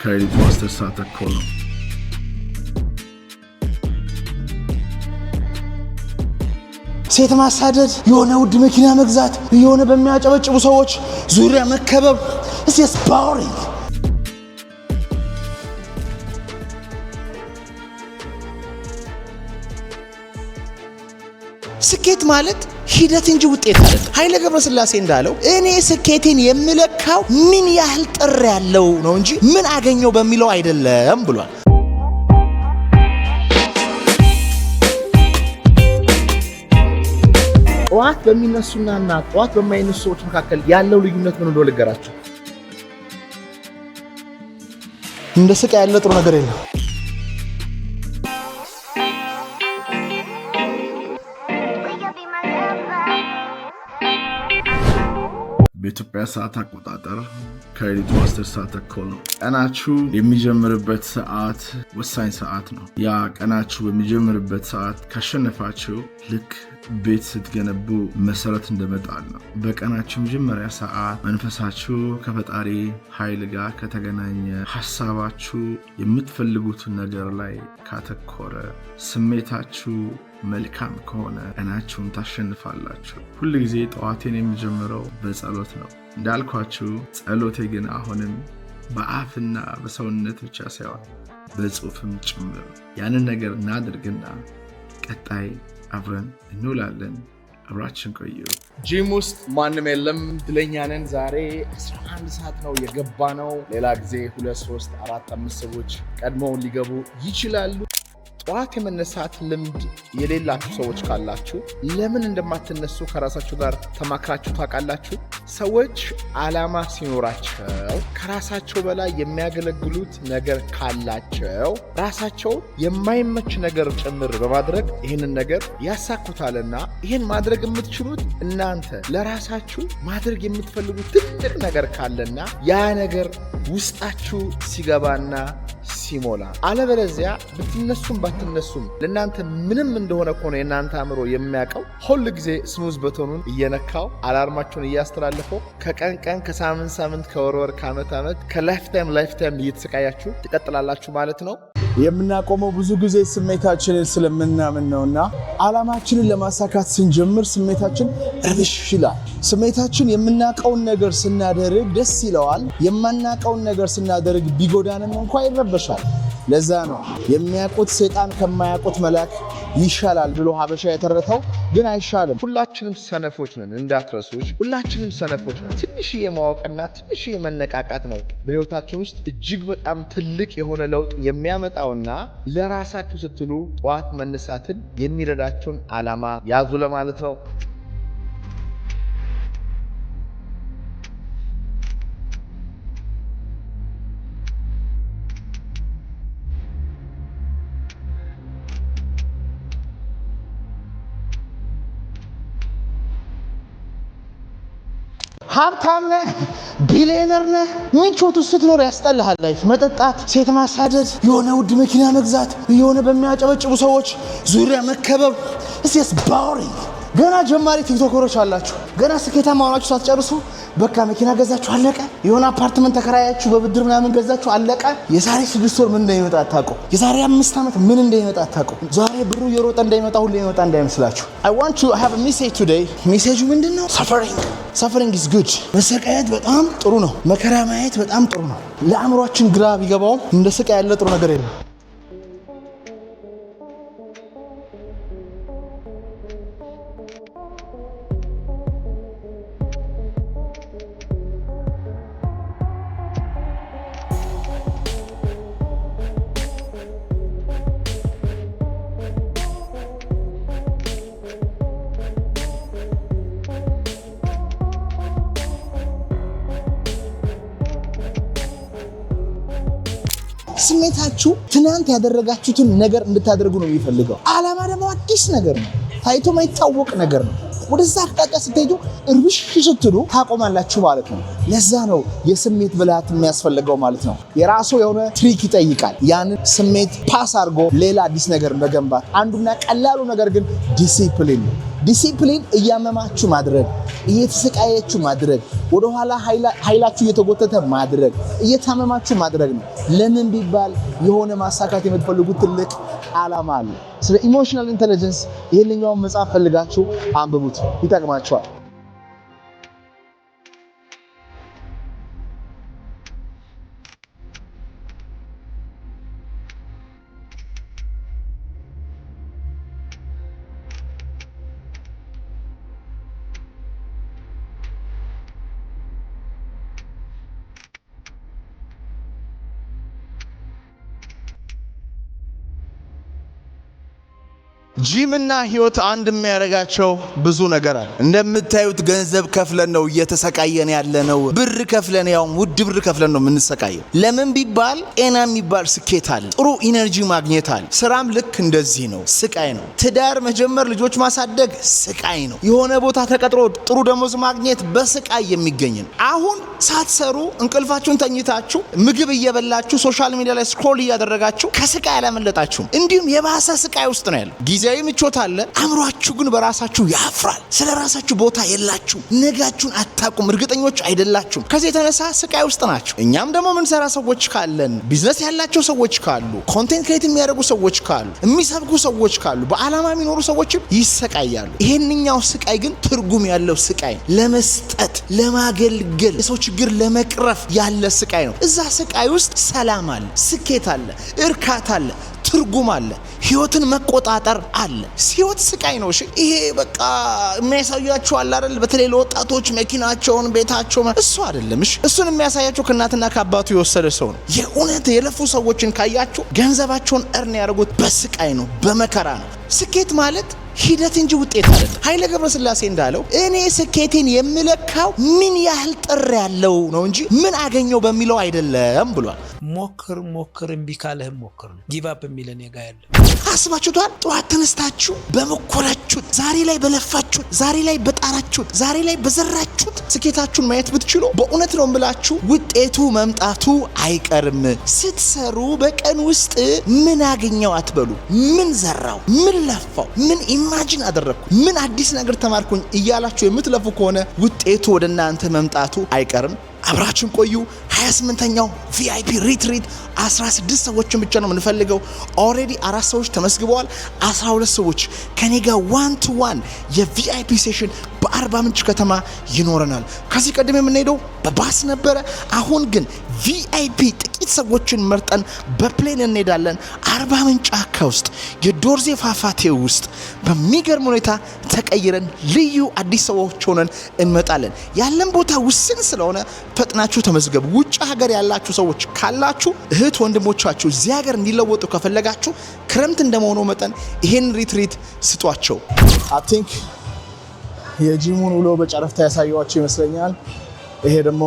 ከሌሊቱ 10 ሰዓት ተኩል ነው። ሴት ማሳደድ፣ የሆነ ውድ መኪና መግዛት፣ የሆነ በሚያጨበጭቡ ሰዎች ዙሪያ መከበብ it's just boring። ስኬት ማለት ሂደት እንጂ ውጤት አይደለም። ኃይለ ገብረስላሴ እንዳለው እኔ ስኬቴን የምለካው ምን ያህል ጥር ያለው ነው እንጂ ምን አገኘው በሚለው አይደለም ብሏል። ጧት በሚነሱና ጧት በማይነሱ ሰዎች መካከል ያለው ልዩነት ምን እንደሆነ ልገራችሁ። እንደ ስቃይ ያለ ጥሩ ነገር የለም። በኢትዮጵያ ሰዓት አቆጣጠር ከሌሊቱ 10 ሰዓት ተኩል ነው። ቀናችሁ የሚጀምርበት ሰዓት ወሳኝ ሰዓት ነው። ያ ቀናችሁ በሚጀምርበት ሰዓት ካሸነፋችሁ ልክ ቤት ስትገነቡ መሰረት እንደመጣል ነው። በቀናችሁ መጀመሪያ ሰዓት መንፈሳችሁ ከፈጣሪ ኃይል ጋር ከተገናኘ፣ ሐሳባችሁ የምትፈልጉት ነገር ላይ ካተኮረ፣ ስሜታችሁ መልካም ከሆነ ቀናችሁን ታሸንፋላችሁ። ሁል ጊዜ ጠዋቴን የሚጀምረው በጸሎት ነው እንዳልኳችሁ። ጸሎቴ ግን አሁንም በአፍና በሰውነት ብቻ ሳይሆን በጽሁፍም ጭምር። ያንን ነገር እናድርግና ቀጣይ አብረን እንውላለን። አብራችን ቆዩ። ጂም ውስጥ ማንም የለም፣ ድለኛ ነን። ዛሬ 11 ሰዓት ነው የገባ ነው። ሌላ ጊዜ 2 3 4 5 ሰዎች ቀድመውን ሊገቡ ይችላሉ። ጠዋት የመነሳት ልምድ የሌላችሁ ሰዎች ካላችሁ ለምን እንደማትነሱ ከራሳችሁ ጋር ተማክራችሁ ታውቃላችሁ? ሰዎች ዓላማ ሲኖራቸው ከራሳቸው በላይ የሚያገለግሉት ነገር ካላቸው ራሳቸው የማይመች ነገር ጭምር በማድረግ ይህንን ነገር ያሳኩታልና፣ ይህን ማድረግ የምትችሉት እናንተ ለራሳችሁ ማድረግ የምትፈልጉት ትልቅ ነገር ካለና ያ ነገር ውስጣችሁ ሲገባና ሲሞላ፣ አለበለዚያ ብትነሱም ባትነሱም ለእናንተ ምንም እንደሆነ እኮ ነው የእናንተ አእምሮ የሚያውቀው። ሁል ጊዜ ስኑዝ በተኑን እየነካው አላርማችሁን እያስተላለፈው ከቀን ቀን ከሳምንት ሳምንት ከወር ወር ከዓመት ዓመት ከላይፍ ታይም እየተሰቃያችሁ ትቀጥላላችሁ ማለት ነው። የምናቆመው ብዙ ጊዜ ስሜታችንን ስለምናምን ነውና ዓላማችንን ለማሳካት ስንጀምር ስሜታችን ረብሽ ይላል። ስሜታችን የምናቀውን ነገር ስናደርግ ደስ ይለዋል። የማናቀውን ነገር ስናደርግ ቢጎዳንም እንኳን ይረበሻል። ለዛ ነው የሚያውቁት ሰይጣን ከማያውቁት መልአክ ይሻላል ብሎ ሀበሻ የተረተው። ግን አይሻልም። ሁላችንም ሰነፎች ነን፣ እንዳትረሱሽ። ሁላችንም ሰነፎች ነን። ትንሽዬ ማወቅና ትንሽዬ መነቃቃት ነው በህይወታችን ውስጥ እጅግ በጣም ትልቅ የሆነ ለውጥ የሚያመጣውና ለራሳችሁ ስትሉ ጠዋት መነሳትን የሚረዳችሁን ዓላማ ያዙ ለማለት ነው። ሀብታም ነህ፣ ቢሊየነር ነህ፣ ምቾት ውስጥ ስትኖር ያስጠላሃል ላይፍ። መጠጣት፣ ሴት ማሳደድ፣ የሆነ ውድ መኪና መግዛት፣ የሆነ በሚያጨበጭቡ ሰዎች ዙሪያ መከበብ it's just boring። ገና ጀማሪ ቲክቶከሮች አላችሁ። ገና ስኬታማ ሆናችሁ ሳትጨርሱ በቃ መኪና ገዛችሁ አለቀ። የሆነ አፓርትመንት ተከራያችሁ በብድር ምናምን ገዛችሁ አለቀ። የዛሬ 6 ወር ምን እንደሚመጣ አታውቁ። የዛሬ 5 ዓመት ምን እንደሚመጣ አታውቁ። ዛሬ ብሩ የሮጠ እንደሚመጣ ሁሉ የሚመጣ እንዳይመስላችሁ። I want to have a message today። ሜሴጁ ምንድነው? Suffering is good። መሰቃየት በጣም ጥሩ ነው። መከራ ማየት በጣም ጥሩ ነው። ለአእምሯችን ግራ ቢገባው እንደ ስቃይ ያለ ጥሩ ነገር የለም። ስሜታችሁ ትናንት ያደረጋችሁትን ነገር እንድታደርጉ ነው የሚፈልገው። ዓላማ ደግሞ አዲስ ነገር ነው፣ ታይቶ ማይታወቅ ነገር ነው። ወደዛ አቅጣጫ ስትሄዱ እርብሽ ስትሉ ታቆማላችሁ ማለት ነው። ለዛ ነው የስሜት ብልሃት የሚያስፈልገው ማለት ነው። የራሱ የሆነ ትሪክ ይጠይቃል። ያንን ስሜት ፓስ አድርጎ ሌላ አዲስ ነገር መገንባት። አንዱና ቀላሉ ነገር ግን ዲሲፕሊን ነው። ዲሲፕሊን እያመማችሁ ማድረግ፣ እየተሰቃያችሁ ማድረግ፣ ወደ ኋላ ኃይላችሁ እየተጎተተ ማድረግ፣ እየታመማችሁ ማድረግ ነው። ለምን ቢባል የሆነ ማሳካት የምትፈልጉት ትልቅ ዓላማ አለ። ስለ ኢሞሽናል ኢንተለጀንስ ይሄንኛውን መጽሐፍ ፈልጋችሁ አንብቡት፣ ይጠቅማችኋል። ጂምና ህይወት አንድ የሚያደርጋቸው ብዙ ነገር አለ። እንደምታዩት ገንዘብ ከፍለን ነው እየተሰቃየን ያለነው። ብር ከፍለን፣ ያው ውድ ብር ከፍለን ነው የምንሰቃየው። ለምን ቢባል ጤና የሚባል ስኬት አለ፣ ጥሩ ኢነርጂ ማግኘት አለ። ስራም ልክ እንደዚህ ነው፣ ስቃይ ነው። ትዳር መጀመር፣ ልጆች ማሳደግ ስቃይ ነው። የሆነ ቦታ ተቀጥሮ ጥሩ ደሞዝ ማግኘት በስቃይ የሚገኝ ነው። አሁን ሳትሰሩ እንቅልፋችሁን ተኝታችሁ ምግብ እየበላችሁ ሶሻል ሚዲያ ላይ ስክሮል እያደረጋችሁ ከስቃይ አላመለጣችሁም። እንዲሁም የባሰ ስቃይ ውስጥ ነው ያለው። ጊዜያዊ ምቾት አለ፣ አእምሯችሁ ግን በራሳችሁ ያፍራል። ስለ ራሳችሁ ቦታ የላችሁ፣ ነጋችሁን አታውቁም፣ እርግጠኞች አይደላችሁም። ከዚህ የተነሳ ስቃይ ውስጥ ናቸው። እኛም ደግሞ ምንሰራ ሰዎች ካለን፣ ቢዝነስ ያላቸው ሰዎች ካሉ፣ ኮንቴንት ክሬት የሚያደርጉ ሰዎች ካሉ፣ የሚሰብኩ ሰዎች ካሉ፣ በዓላማ የሚኖሩ ሰዎችም ይሰቃያሉ። ይሄንኛው ስቃይ ግን ትርጉም ያለው ስቃይ፣ ለመስጠት ለማገልገል፣ የሰው ችግር ለመቅረፍ ያለ ስቃይ ነው። እዛ ስቃይ ውስጥ ሰላም አለ፣ ስኬት አለ፣ እርካታ አለ፣ ትርጉም አለ፣ ህይወትን መቆጣጠር አለ። ህይወት ስቃይ ነው። እሺ ይሄ በቃ የሚያሳያችሁ አለ አይደል? በተለይ ለወጣቶች መኪናቸውን፣ ቤታቸውን እሱ አይደለም። እሺ እሱን የሚያሳያችሁ ከእናትና ከአባቱ የወሰደ ሰው ነው። የእውነት የለፉ ሰዎችን ካያችሁ ገንዘባቸውን እርን ያደርጉት በስቃይ ነው፣ በመከራ ነው። ስኬት ማለት ሂደት እንጂ ውጤት አይደለም። ኃይለ ገብረስላሴ እንዳለው እኔ ስኬቴን የምለካው ምን ያህል ጥር ያለው ነው እንጂ ምን አገኘው በሚለው አይደለም ብሏል። ሞክር እምቢ ካለህም ሞክር ነው። ጊቭ አፕ የሚል እኔ ጋር ያለ አስባችሁታል? ጠዋት ተነስታችሁ በመኮራችሁት፣ ዛሬ ላይ በለፋችሁት፣ ዛሬ ላይ በጣራችሁት፣ ዛሬ ላይ በዘራችሁት ስኬታችሁን ማየት ብትችሉ በእውነት ነው የምላችሁ ውጤቱ መምጣቱ አይቀርም። ስትሰሩ በቀን ውስጥ ምን አገኘው አትበሉ። ምን ዘራው፣ ምን ለፋው፣ ምን ኢማጂን አደረግኩ፣ ምን አዲስ ነገር ተማርኩኝ እያላችሁ የምትለፉ ከሆነ ውጤቱ ወደ እናንተ መምጣቱ አይቀርም። አብራችን ቆዩ። 28ኛው ቪአይፒ ሪትሪት 16 ሰዎችን ብቻ ነው የምንፈልገው። ኦልሬዲ 4 ሰዎች ተመስግበዋል። 12 ሰዎች ከኔ ጋር 1-to-1 የቪአይፒ ሴሽን በአርባ ምንጭ ከተማ ይኖረናል። ከዚህ ቀደም የምንሄደው በባስ ነበረ። አሁን ግን ቪአይፒ ጥቂት ሰዎችን መርጠን በፕሌን እንሄዳለን። አርባ ምንጭ ጫካ ውስጥ የዶርዜ ፏፏቴ ውስጥ በሚገርም ሁኔታ ተቀይረን ልዩ አዲስ ሰዎች ሆነን እንመጣለን። ያለን ቦታ ውስን ስለሆነ ፈጥናችሁ ተመዝገቡ። ውጭ ሀገር ያላችሁ ሰዎች ካላችሁ እህት ወንድሞቻችሁ እዚህ ሀገር እንዲለወጡ ከፈለጋችሁ ክረምት እንደመሆኑ መጠን ይሄን ሪትሪት ስጧቸው። አይ ቲንክ የጂሙን ውሎ በጨረፍታ ያሳየዋችሁ ይመስለኛል። ይሄ ደግሞ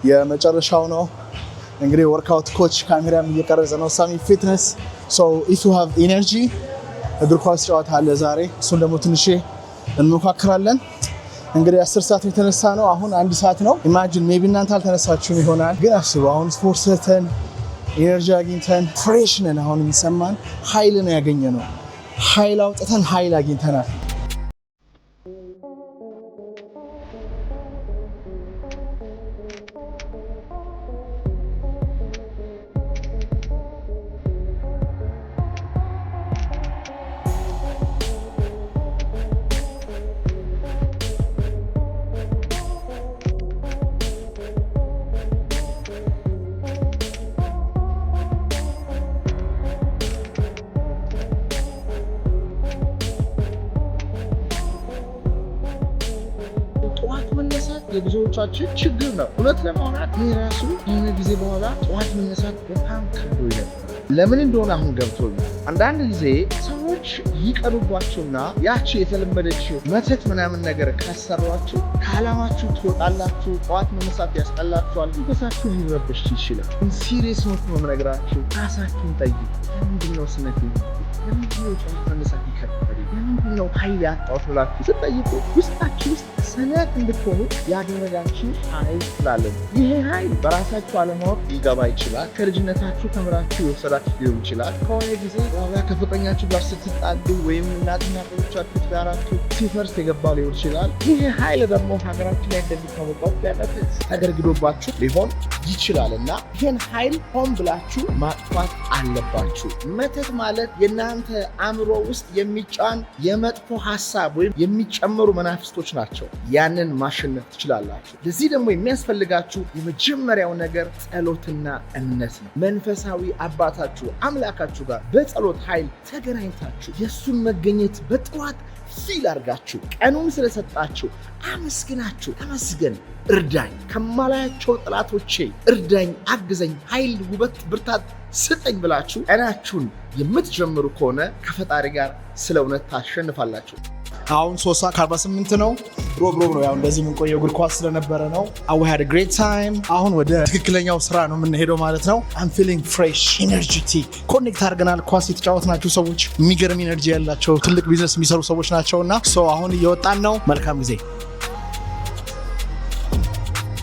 የመጨረሻው ነው። እንግዲህ ወርክአውት ኮች ካሜራም እየቀረጸ ነው። ሳሚ ፊትነስ ሶ ኢፍ ዩ ሃቭ ኢነርጂ እግር ኳስ ጨዋታ አለ ዛሬ። እሱን ደግሞ ትንሽ እንሞካክራለን። እንግዲህ 10 ሰዓት የተነሳ ነው። አሁን 1 ሰዓት ነው። ኢማጂን ሜቢ እናንተ አልተነሳችሁም ይሆናል፣ ግን አስቡ አሁን ስፖርት ሰርተን ኢነርጂ አግኝተን ፍሬሽ ነን። አሁን የሚሰማን ኃይል ነው ያገኘነው። ኃይል አውጥተን ኃይል አግኝተናል። የብዙዎቻችን ችግር ነው። እውነት ለማውራት ይህ ራሱ የሆነ ጊዜ በኋላ ጠዋት መነሳት በጣም ከብዶ ነበር። ለምን እንደሆነ አሁን ገብቶኛል። አንዳንድ ጊዜ ሰዎች ይቀሩባቸውና ያቺ የተለመደችው መተት ምናምን ነገር ካሰሯችሁ ከዓላማችሁ ትወጣላችሁ። ጠዋት መነሳት ያስጠላችኋል። መንፈሳችሁ ሊረበሽ ይችላል። ሲሪየስ ኖት ነው የምነግራችሁ። ራሳችሁን ጠይቁ። ለምንድነው ስነት? ለምንድነው ጠዋት መነሳት ይከብዳል? ለምንድነው ኃይል ያጣሁት ብላችሁ ስትጠይቁ ውስጣችሁ ውስጥ ሰነፍ እንድትሆኑ ያደረጋችሁ ኃይል ስላለን ይሄ ኃይል በራሳችሁ አለማወቅ ሊገባ ይችላል። ከልጅነታችሁ ተምራችሁ የወሰዳችሁ ሊሆን ይችላል። ከሆነ ጊዜ ዋጋ ከፍቅረኛችሁ ጋር ስትጣሉ ወይም እናትና አባቶቻችሁ ጋራችሁ ሲፈርስ የገባ ሊሆን ይችላል። ይሄ ኃይል ደግሞ ሀገራችን ላይ እንደሚታወቀው በመተት ተገርግዶባችሁ ሊሆን ይችላል እና ይህን ኃይል ሆን ብላችሁ ማጥፋት አለባችሁ። መተት ማለት የእናንተ አእምሮ ውስጥ የሚጫን የመጥፎ ሀሳብ ወይም የሚጨመሩ መናፍስቶች ናቸው። ያንን ማሸነፍ ትችላላችሁ። ለዚህ ደግሞ የሚያስፈልጋችሁ የመጀመሪያው ነገር ጸሎትና እምነት ነው። መንፈሳዊ አባታችሁ አምላካችሁ ጋር በጸሎት ኃይል ተገናኝታችሁ የእሱን መገኘት በጠዋት ፊል አድርጋችሁ ቀኑን ስለሰጣችሁ አመስግናችሁ ተመስገን፣ እርዳኝ፣ ከማላያቸው ጠላቶቼ እርዳኝ፣ አግዘኝ፣ ኃይል፣ ውበት፣ ብርታት ስጠኝ ብላችሁ ቀናችሁን የምትጀምሩ ከሆነ ከፈጣሪ ጋር ስለ እውነት ታሸንፋላችሁ። አሁን 3:48 ነው። ሮብ ነው ያው እንደዚህ የምንቆየው እግር ኳስ ስለነበረ ነው። we had a great time። አሁን ወደ ትክክለኛው ስራ ነው የምንሄደው ማለት ነው። I'm feeling fresh, energetic። ኮኔክት አድርገናል። ኳስ የተጫወትናቸው ሰዎች የሚገርም ኢነርጂ ያላቸው ትልቅ ቢዝነስ የሚሰሩ ሰዎች ናቸውና አሁን እየወጣን ነው። መልካም ጊዜ